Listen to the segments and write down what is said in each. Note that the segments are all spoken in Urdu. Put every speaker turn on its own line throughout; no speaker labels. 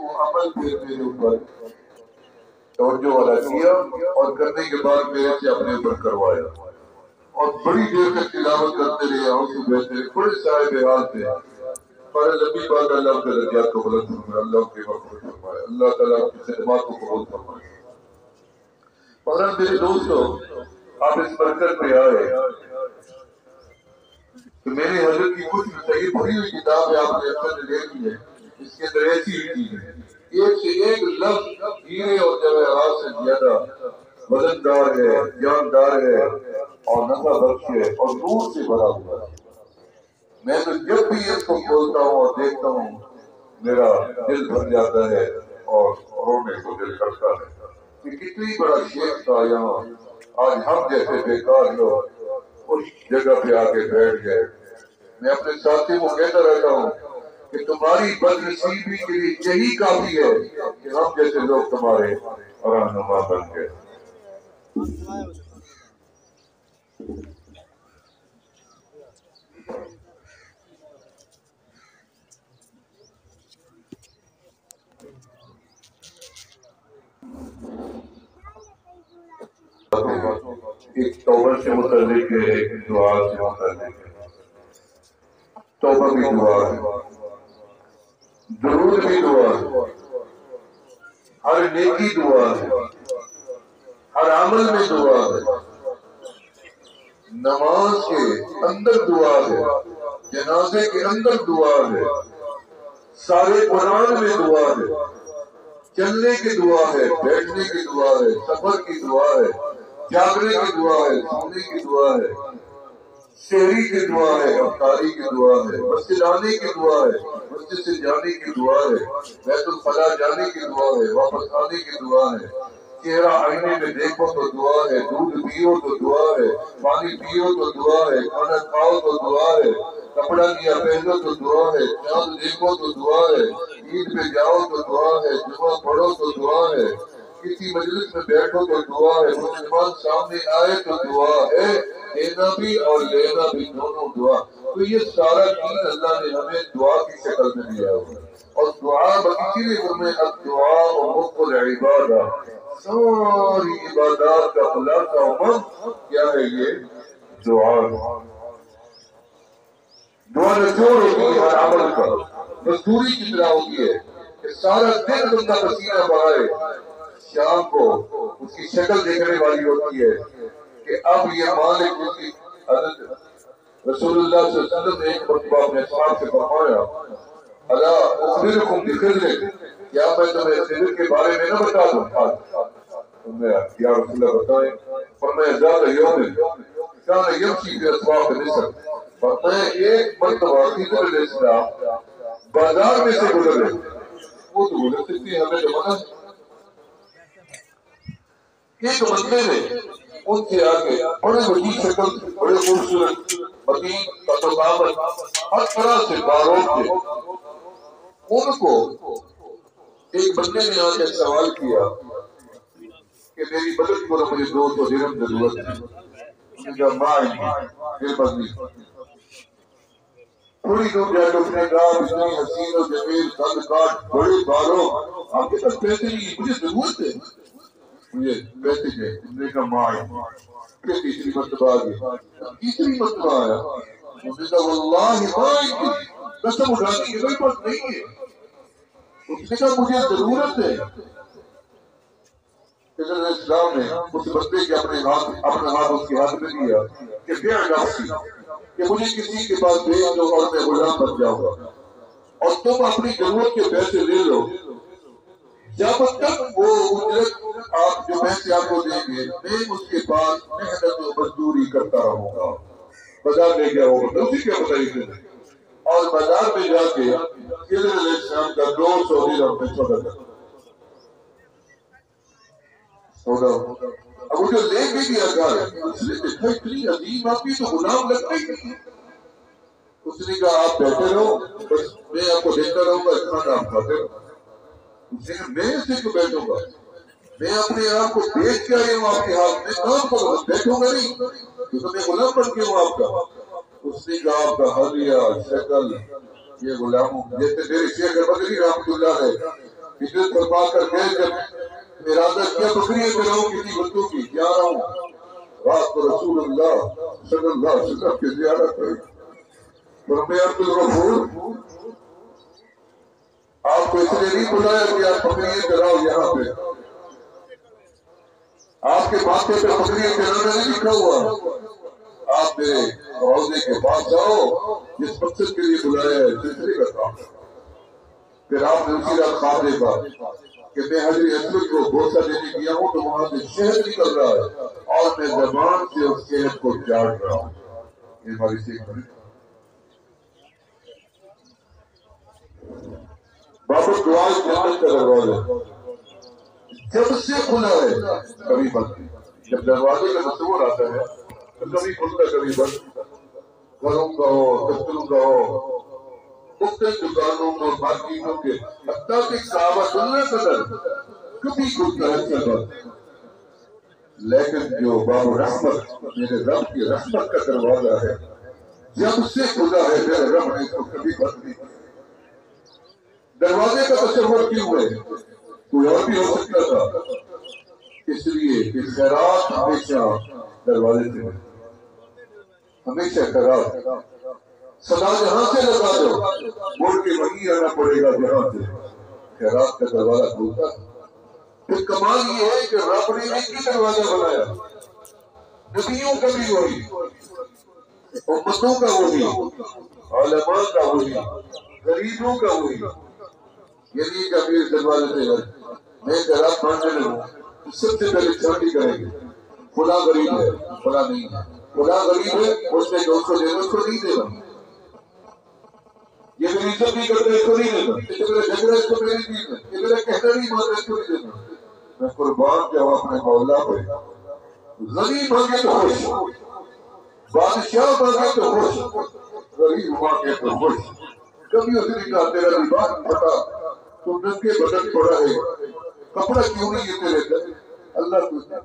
وہ عمل پھر میرے اوپر توجہ والا کیا اور کرنے کے بعد میرے سے اپنے اوپر کروایا اور بڑی دیر تک تلاوت کرتے رہے اور صبح سے بڑے صاحب حال تھے ہمارے نبی پاک اللہ کے درجات کو بلند فرمائے، اللہ کے مغفرت فرمائے، اللہ تعالیٰ آپ کی خدمات کو قبول فرمائے۔ مگر میرے دوستو آپ اس مرکز پہ آئے تو میرے حضرت کی کچھ صحیح پڑھی ہوئی کتاب ہے، آپ نے اکثر دیکھی ہے، اس کے اندر ایسی چیز ہے ایک سے ایک لفظ ہیرے اور جواہرات سے زیادہ وزندار ہے، جاندار ہے اور نفع بخش ہے اور نور سے بھرا ہوا ہے۔ میں تو جب بھی اس کو کھولتا ہوں اور دیکھتا ہوں میرا دل بھر جاتا ہے اور رونے کو دل کرتا ہے کہ کتنی بڑا شیخ تھا یہاں، آج ہم جیسے بیکار لوگ اس جگہ پہ آ کے بیٹھ گئے۔ میں اپنے ساتھی کو کہتا رہتا ہوں کہ تمہاری بدنصیبی کے لیے یہی کافی ہے کہ ہم جیسے لوگ تمہارے رہنما بن گئے۔ ایک توبہ سے متعلق ہے، ایک دعا سے متعلق ہے۔ توبہ بھی دعا ہے، درود بھی دعا ہے، ہر نیکی دعا ہے، ہر عمل میں دعا ہے، نماز کے اندر دعا ہے، جنازے کے اندر دعا ہے، سارے قرآن میں دعا ہے، چلنے کی دعا ہے، بیٹھنے کی دعا ہے، سفر کی دعا ہے، جاگنے کی دعا ہے، سونے کی دعا ہے، شہری کی دعا ہے، افطاری کی دعا ہے، مسجد آنے کی دعا ہے، مسجد سے جانے کی دعا ہے، بیت الخلا جانے کی دعا ہے، واپس آنے کی دعا ہے، چہرہ آئینے میں دیکھو تو دعا ہے، دودھ پیو تو دعا ہے، پانی پیو تو دعا ہے، کھانا کھاؤ تو دعا ہے، کپڑا لیا پہنو تو دعا ہے، چاند دیکھو تو دعا ہے، عید پہ جاؤ تو دعا ہے، جمعہ پڑھو تو دعا ہے، کسی مجلس میں بیٹھو تو دعا ہے، مسلمان سامنے آئے تو دعا ہے، دینا بھی اور لینا بھی دونوں دعا۔ تو یہ سارا دین اللہ نے ہمیں دعا کی شکل میں دیا ہوا ہے اور دعا اسی لیے ہمیں الدعاء مخ العبادہ، ساری عبادات کا خلاصہ عموم کیا ہے؟ یہ دعا ہے۔ دعا نچوڑ ہوتی ہے ہر عمل کا، مزدوری کی طرح ہوتی ہے کہ سارا دن بندہ پسینہ بہائے، شام کو اس کی شکل دیکھنے والی ہوتی ہے کہ اب یہ مالک اس کی حضرت رسول اللہ صلی اللہ علیہ وسلم نے ایک مرتبہ اپنے اصحاب سے فرمایا الا اخبرکم بخضر، کیا میں تمہیں خضر کے بارے میں نہ بتا دوں؟ یا رسول اللہ بتائیں۔ فرمایا ذات یوم کان یمشی فی اسواق مصر، فرمایا ایک مرتبہ خضر علیہ السلام بازار میں سے گزرے، وہ تو گزر سکتی ہے، ہمیں تو منع ہے۔ ایک بندے نے ان سے آگے بڑے وسیع شکل، بڑے خوبصورت، متین، قامت، ہر طرح سے باروب تھے۔ ان کو ایک بندے نے آ کے سوال کیا کہ میری مدد کرو، مجھے 200 درہم ضرورت ہے۔ اس نے کہا ماں میرے پاس نہیں۔ تھوڑی دور جا کے اس نے کہا اتنی حسین و جمیل قد کاٹ، بڑے باروب، آپ کے پاس پیسے نہیں، مجھے ضرورت ہے، مجھے پیسے دے۔ اس نے کہا ماں پھر تیسری مرتبہ آ گئی، تیسری مرتبہ آیا، اس نے کہا واللہ ماں قسم اٹھاتی ہے میرے پاس نہیں ہے۔ اس نے کہا مجھے ضرورت ہے۔ حضرت علیہ السلام نے اس بندے کے اپنا ہاتھ اس کے ہاتھ میں دیا کہ بے نفسی، کہ مجھے کسی کے پاس بھیج دو اور میں غلام بن جاؤں گا اور تم اپنی ضرورت کے پیسے لے لو، جب تک وہ اجرت آپ جو پیسے آپ کو دیں گے میں اس کے پاس محنت و مزدوری کرتا رہوں گا۔ بازار لے گیا وہ بندہ، اسی کے بتائیے، اور بازار میں جا کے خضر علیہ السلام کا 200 درہم میں سودا کرتا۔ اب وہ جو لے کے گیا گھر، اس نے دیکھا اتنی عظیم آپ کی تو غلام لگتا ہی نہیں۔ اس نے کہا آپ بیٹھے رہو، بس میں آپ کو دیکھتا رہوں گا، کھانا آپ کھاتے رہو۔ اس نے کہا میں اسے کیوں بیٹھوں گا، میں اپنے آپ کو بیچ کے آئی ہوں آپ کے ہاتھ میں، کام کرو، بیٹھوں گا نہیں، تو میں غلام بن کے ہوں آپ کا۔ اس نے کہا آپ کا حلیہ، شکل، یہ غلاموں جیسے میرے شیخ بدری رحمۃ اللہ ہے ہجرت فرما کر گئے جب ارادہ کیا بکریاں چلاؤں کسی بندوں کی جا رہا ہوں رات کو رسول اللہ صلی اللہ علیہ وسلم کی زیارت ہوئی فرمایا عبد الغفور آپ کو اس لیے نہیں بلایا کہ آپ بکریاں چلاؤ یہاں پہ آپ کے ماتھے پہ بکریاں چلانا نہیں لکھا ہوا آپ میرے روضے کے پاس جاؤ جس مقصد کے لیے بلایا ہے سلسلے کا کام پھر آپ نے اسی رات خواب دیکھا کہ میں حجر اسود کو بوسہ دینے گیا ہوں تو وہاں سے شہد نکل رہا ہے اور میں زبان سے اس شہد کو چاٹ رہا ہوں یہ ہماری سیکھ ہے بابا دعا جنت کا دروازہ جب سے کھلا ہے کبھی بند جب دروازے کا تصور آتا ہے تو کبھی کھلتا کبھی بند گھروں کا ہو دفتروں کا ہو مختلف دکانوں اور مارکیٹوں کے حتیٰ کہ صحابہ سننے قدر کبھی کھلتا ہے کبھی بند لیکن جو باب رحمت میرے رب کی رحمت کا دروازہ ہے جب سے کھلا ہے میرے رب نے تو کبھی بند نہیں دروازے کا تصور کیوں ہے کوئی اور بھی ہو سکتا تھا اس لیے کہ خیرات ہمیشہ دروازے سے ہمیشہ خیرات صدا جہاں سے لگا دو مڑ کے وہیں آنا پڑے گا جہاں سے خیرات کا دروازہ کھلتا پھر کمال یہ ہے کہ رب نے ایک ہی دروازہ بنایا نبیوں کا بھی وہی امتوں کا وہی علماء کا وہی غریبوں کا وہی یعنی کہ امیر دروازے سے میں خیرات ماننے لگوں سب سے پہلے چھانٹی کریں گے فلاں غریب ہے فلاں نہیں ہے فلاں غریب ہے اس نے جو اس کو دینا اس کو نہیں دینا یہ میری عزت نہیں کرتا اس کو نہیں دینا یہ میرا جھگڑا اس کو میری نہیں دینا یہ میرا کہنا نہیں مانتا اس کو نہیں دینا میں قربان جاؤں اپنے مولا پہ غریب مانگے تو خوش بادشاہ مانگے تو خوش غریب مانگے تو خوش کبھی اس نے کہا تیرا لباس پھٹا تو ننگے بدن پڑا ہے کپڑا کیوں نہیں ہے تیرے اندر اللہ تجھے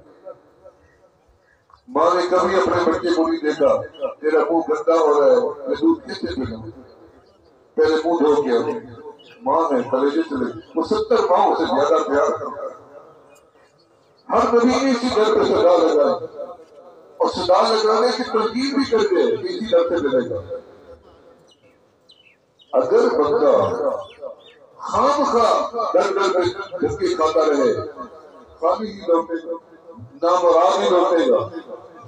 ماں نے کبھی اپنے بچے کو نہیں دیکھا تیرا منہ گندا ہو رہا ہے میں دودھ کس سے پینا پہلے منہ دھو کے ماں نے کلیجے سے لے وہ 70 ماں سے زیادہ پیار کرتا ہے ہر نبی نے اسی گھر پہ صدا لگائی اور صدا لگانے کی ترکیب بھی کر کے اسی گھر سے ملے گا اگر بندہ خام خواہ در در پہ جھٹکے کھاتا رہے خالی ہی لوٹے گا نامراد ہی لوٹے گا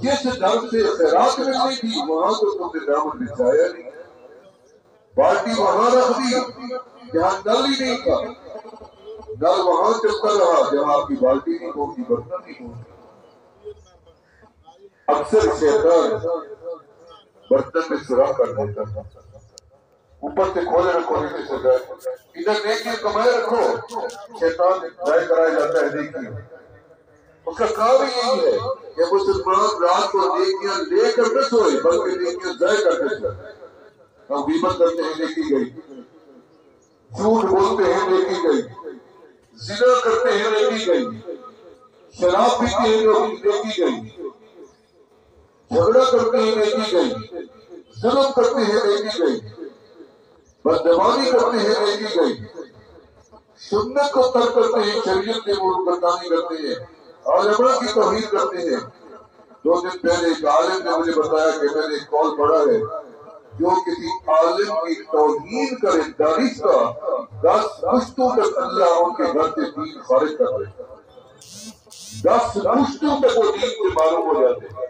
جس در سے خیرات ملنی تھی وہاں تو تم نے دامن بچھایا نہیں بالٹی وہاں رکھ دی جہاں نل ہی نہیں تھا نل وہاں چلتا رہا جہاں آپ کی بالٹی نہیں پہنچی برتن نہیں پہنچی اکثر شیطان برتن میں سوراخ کر دیتا تھا اوپر سے کھولے رکھو نیچے سے جائے ادھر نیکی کمائے رکھو شیطان ضائع کرایا جاتا ہے نیکی اس کا کام ہی یہی ہے کہ مسلمان رات کو نیکیاں لے کر نہ سوئے بلکہ نیکیاں ضائع کر کے سوئے ہم غیبت کرتے ہیں نیکی گئی جھوٹ بولتے ہیں نیکی گئی زنا کرتے ہیں نیکی گئی شراب پیتے ہیں نیکی گئی جھگڑا کرتے ہیں نیکی گئی ظلم کرتے ہیں نیکی گئی بدزبانی کرتے ہیں نیکی گئی سنت کو ترک کرتے ہیں شریعت کے ملکردانی کرتے ہیں علماء کی توہین کرتے ہیں 2 دن پہلے ایک عالم نے مجھے بتایا کہ میں نے ایک قول پڑھا ہے جو کسی عالم کی توہین کرے دانش کا 10 پشتوں تک اللہ ان کے گھر سے دین خارج کر دے 10 پشتوں تک وہ دین سے معلوم ہو جاتے ہیں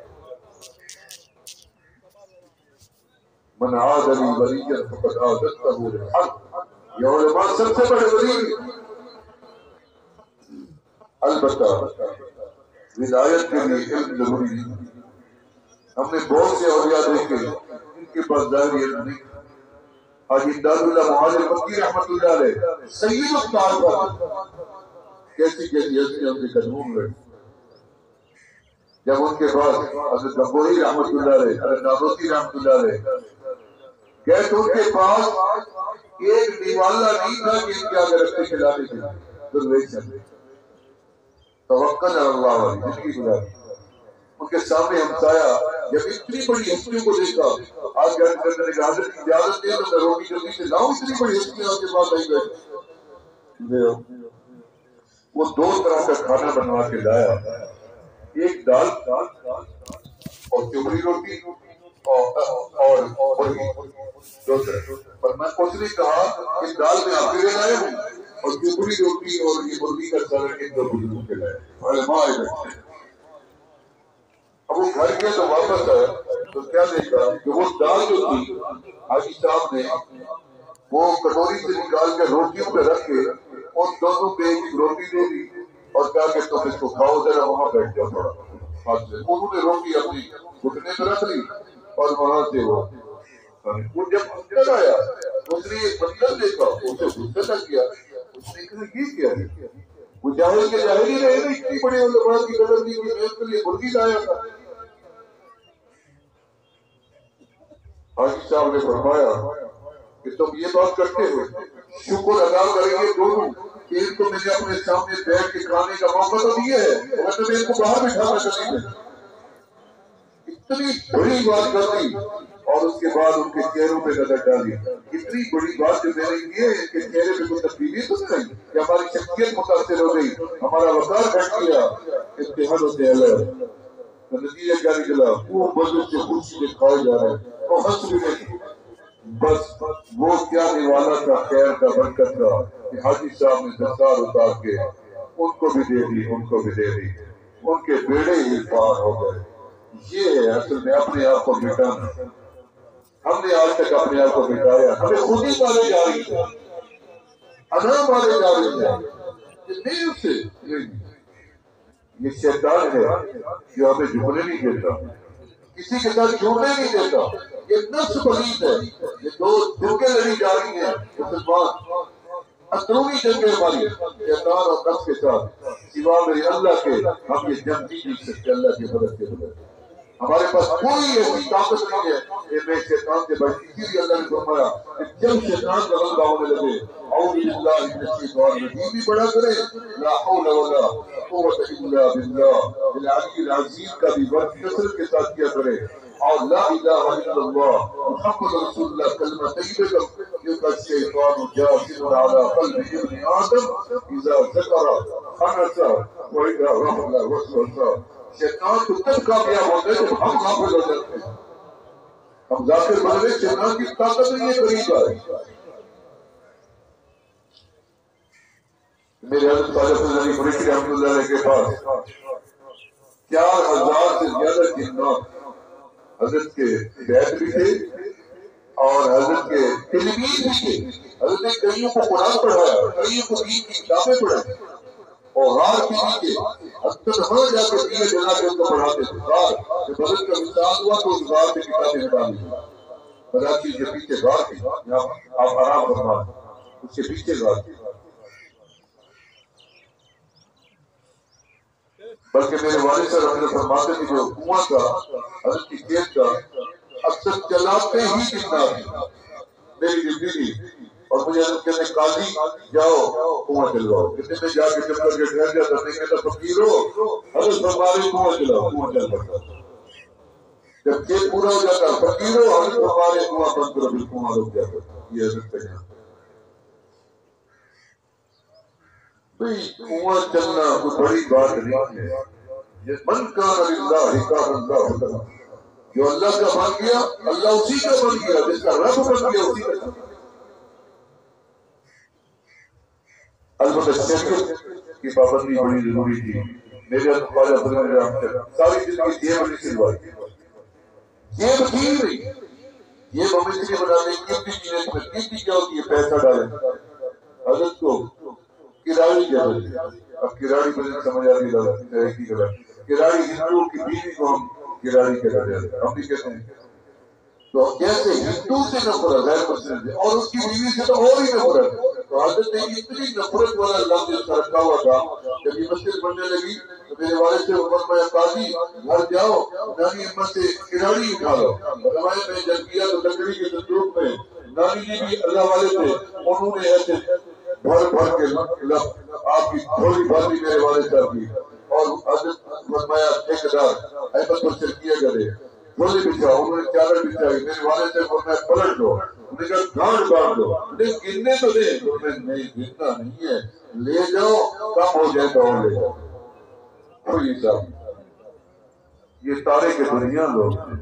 من عاد لی ولیا فقد عادته للحق یہ علماء سب سے بڑے ولی البتہ ولایت کے لیے علم ضروری نہیں ہم نے بہت سے اولیاء دیکھے ان کے پاس ظاہری علم نہیں حاجی امداد اللہ مہاجر مکی رحمت اللہ علیہ سید الطائفہ کیسی ہستی ان کے قدموں میں جب ان کے پاس حضرت گنگوہی رحمت اللہ علیہ حضرت نابوسی رحمت اللہ علیہ کہ ان کے پاس ایک دیوالا نہیں تھا کہ ان کے آگے رکھتے کھلانے کے لیے درویشن توکل اللہ علیہ زندگی گزاری ان کے سامنے ہمسایا جب اتنی بڑی ہستیوں کو دیکھا آج گھر کرنے کا حضرت کی اجازت دے تو میں روٹی جلدی سے لاؤں اتنی بڑی ہستیاں آپ کے پاس آئی گئی وہ 2 طرح کا کھانا بنوا کے لایا، ایک دال اور چوبڑی روٹی اور مرغی، 2 طرح۔ پر میں اس نے کہا کہ دال میں آپ کے لیے لائے ہوں اور چوبڑی روٹی اور یہ مرغی کا سالن ان 2 بزرگوں کے لائے۔ علماء بیٹھے، اب وہ گھر گئے تو واپس آیا تو کیا دیکھا کہ وہ دال جو تھی حاجی صاحب نے وہ کٹوری سے نکال کے روٹیوں پہ رکھ کے ان دونوں پہ ایک روٹی دے دی اور کہا کہ تم اس کو کھاؤ، ذرا وہاں بیٹھ جاؤ تھوڑا ہاتھ سے۔ انہوں نے روٹی اپنی گھٹنے پہ رکھ لی اور وہاں سے وہ جب اندر آیا اس نے ایک منظر دیکھا، اسے غصہ لگ گیا، اس نے کہا یہ کیا ہے؟ وہ جاہل کے جاہل ہی رہے نا، اتنی بڑی علماء کی قدر نہیں کہ میں اس کے لیے مرغی لایا تھا۔ حاجی صاحب نے فرمایا کہ تم یہ بات کرتے ہو، شکر ادا کریں گے دونوں کہ ان کو میں نے اپنے سامنے بیٹھ کے کھانے کا موقع تو دیا ہے، ورنہ میں ان کو باہر بٹھانا چاہتی ہوں۔ اتنی بڑی بات کر دی اور اس کے بعد ان کے چہروں پہ نظر ڈالی، اتنی بڑی بات جو میں نے کی ہے کہ چہرے پہ کوئی تبدیلی تو نہیں کہ ہماری شخصیت متاثر ہو گئی، ہمارا وقار گھٹ گیا، اتحاد ہوتے ہیں۔ نتیجہ کیا نکلا؟ وہ بزرگ سے خوشی سے کھائے جا رہے ہیں اور ہنس بھی نہیں۔ بس وہ کیا نوالا تھا، خیر کا، برکت کا کہ حاجی صاحب نے دستار اتار کے ان کو بھی دے دی، ان کو بھی دے دی، ان کے بیڑے ہی پار ہو گئے۔ یہ ہے اصل میں اپنے آپ کو مٹانا۔ ہم نے آج تک اپنے آپ کو مٹایا، ہمیں خود ہی مارے جا رہی ہے، انا مارے جا رہی ہے، یہ نہیں اس سے، یہ شیطان ہے جو ہمیں جھکنے نہیں دیتا، کسی کے ساتھ جڑنے نہیں دیتا، یہ نفس پلید ہے، یہ 2 جنگیں لڑی جا رہی ہیں مسلمان، اندرونی جنگیں ہماری شیطان اور نفس کے ساتھ، سوا میرے اللہ کے ہم یہ جنگ نہیں جیت سکتے اللہ کی مدد کے بغیر۔ ہمارے پاس کوئی ایسی طاقت نہیں ہے کہ میں شیطان سے بچ، اسی لیے اللہ نے فرمایا کہ جب شیطان کا غلبہ ہونے لگے اعوذ باللہ من الشیطان الرجیم بھی پڑھا کرے، لا حول ولا قوت الا باللہ العلی العظیم کا بھی ورد کثرت کے ساتھ کیا کرے، اور لا الہ الا اللہ محمد رسول اللہ کلمہ طیبہ کا جو کا شیطان جاثم علی قلب ابن آدم اذا ذکر خنث واذا رحل وسوسہ۔ شیطان تو تب کامیاب ہوتے ہیں جب ہم غافل ہو جاتے ہیں، ہم ذاکر بن گئے، شیطان کی طاقت نہیں ہے قریب آئی۔ میرے حضرت خواجہ فیض علی فریقی رحمۃ اللہ علیہ کے پاس 4000 سے زیادہ جنات حضرت کے بیت بھی تھے اور حضرت کے تلمید بھی تھے۔ حضرت نے کئیوں کو قرآن پڑھایا، کئیوں کو دین کی کتابیں پڑھائی، اور ہار کے نیچے اکثر وہاں جا کے پیے جلا کے ان کو پڑھاتے تھے۔ غار جب حضرت کا وصال ہوا تو اس غار سے کتابیں ہٹا لی، کراچی کے پیچھے غار تھی، یہاں آپ آرام فرما، اس کے پیچھے غار تھی۔ بلکہ میرے والد صاحب حضرت فرماتے تھے جو کنواں تھا حضرت کی کھیت کا اکثر چلاتے ہی کتنا میری ڈیوٹی تھی، اور مجھے حضرت کہتے ہیں قاضی جاؤ کنواں چلواؤ، کتنے میں جا کے چل کر کے ٹھہر جاتا، نہیں کہتا فقیر ہو حضرت فرمارے کنواں چلاؤ، کنواں چل پڑتا۔ جب کھیت پورا ہو جاتا فقیر ہو حضرت فرمارے کنواں بند کرو، پھر کنواں رک جاتا۔ یہ حضرت کا یہاں کنواں چلنا کوئی بڑی بات نہیں ہے۔ من کان للہ کان اللہ له، جو اللہ کا بن گیا اللہ اسی کا بن گیا، جس کا رب بن گیا اسی کا۔ البتہ شریعت کی پابندی بڑی ضروری تھی۔ میرے خواجہ فضل رحمت ساری زندگی جیب نہیں سلوائی، جیب تھی نہیں، جیب ہم اس لیے بناتے ہیں قیمتی چیزیں، قیمتی کیا ہوتی ہے؟ پیسہ ڈالیں۔ حضرت کو کراڑی کہتے ہیں، اب کراڑی مجھے سمجھ آ رہی ہے، کراڑی ہندوؤں کی بیوی کو ہم کراڑی کہتے ہیں، ہم بھی کہتے ہیں۔ تو جیسے ہندو سے نفرت غیر مسلم سے، اور اس کی بیوی سے تو اور ہی نفرت، تو حضرت نے اتنی نفرت والا لفظ اس کا رکھا ہوا تھا۔ جب یہ مسجد بننے لگی تو میرے والد سے فرمایا قاضی گھر جاؤ نانی اماں سے کراڑی اٹھا لو۔ روایت میں جب کیا تو لکڑی کے صندوق میں نانی جی بھی اللہ والے تھے، انہوں نے ایسے بھر بھر کے آپ کی تھوڑی بھاری میرے والد صاحب کی، اور حضرت فرمایا ٹھیکیدار احمد پر چل کیا کرے، تھوڑی بچھا، انہوں نے چادر بچھائی، میرے والد صاحب فرمایا پلٹ دو، انہوں نے کہا گانٹ باندھ دو، گننے تو دیں، تو میں نہیں گننا نہیں ہے، لے جاؤ، کم ہو جائے تو اور لے جاؤ۔ کوئی صاحب یہ تارے کے دنیا لوگ ہیں،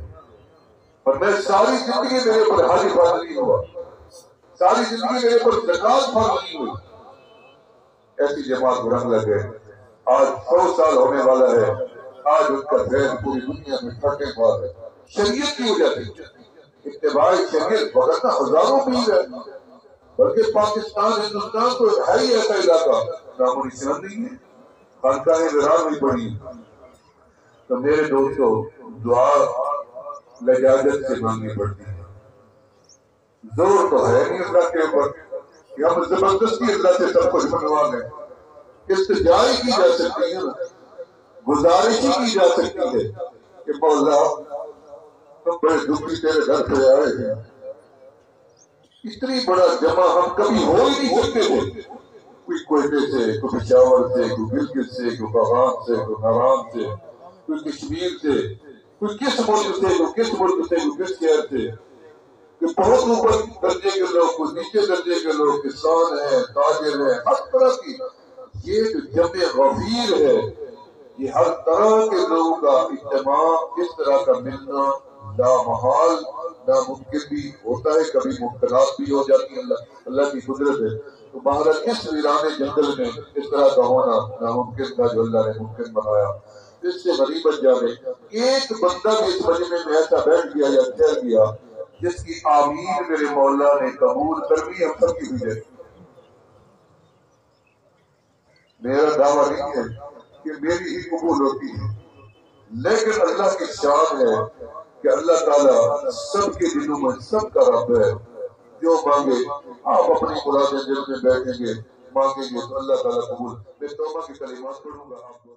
اور میں ساری زندگی میرے پر حج فرض نہیں ہوا، ساری زندگی میرے پر زکات فرض نہیں ہوئی، ایسی جماعت کو رنگ لگے، آج 100 سال ہونے والا ہے، آج ان کا فیض پوری دنیا میں پھٹے پا ہے، شریعت کی وجہ سے، اتباع شریعت وغیرہ ہزاروں پیر ہے، بلکہ پاکستان ہندوستان تو ہے ہی ایسا علاقہ نام و نشان نہیں ہے، خانقاہیں ویران بھی پڑی۔ تو میرے دوستو دعا لجاجت سے مانگنی پڑتی ہے، زور تو ہے نہیں اللہ کے اوپر کہ ہم زبردستی اللہ سے سب کچھ بنوا لیں، استجائی کی جا سکتی ہے، گزارشی کی جا سکتی ہے کہ مولا ہم بڑے دکھی تیرے گھر پہ آئے ہیں، اتنی بڑا جمع ہم کبھی ہو ہی نہیں سکتے تھے، کوئی کوئٹے سے، کوئی پشاور سے، کوئی گلگت سے، کوئی بغان سے، کوئی ناران سے، کوئی کشمیر سے، کوئی کس ملک سے، کوئی کس ملک سے، کوئی کس شہر سے، کہ بہت اوپر درجے کے لوگ، کوئی نیچے درجے کے لوگ، کسان ہیں، تاجر ہیں، ہر طرح کی یہ جو جمع غفیر ہے، یہ ہر طرح کے لوگوں کا اجتماع اس طرح کا ملنا لامحال ناممکن بھی ہوتا ہے، کبھی ممکنات بھی ہو جاتی ہیں، اللہ کی قدرت ہے۔ تو بہرحال اس ویرانے جنگل میں اس طرح کا ہونا ناممکن تھا جو اللہ نے ممکن بنایا، اس سے غریبت جانے ایک بندہ بھی اس مجمع میں ایسا بیٹھ گیا یا ٹھہر گیا جس کی آمین میرے مولا نے قبول کر لی، ہم سب کی بھی ہے۔ میرا دعویٰ نہیں ہے کہ میری ہی قبول ہوتی ہے، لیکن اللہ کی شان ہے کہ اللہ تعالیٰ سب کے دلوں میں سب کا رب ہے، جو مانگے آپ اپنی مرادیں دل میں بیٹھیں گے، مانگیں گے تو اللہ تعالیٰ قبول۔ میں توبہ کی کلمات پڑھوں گا آپ کو۔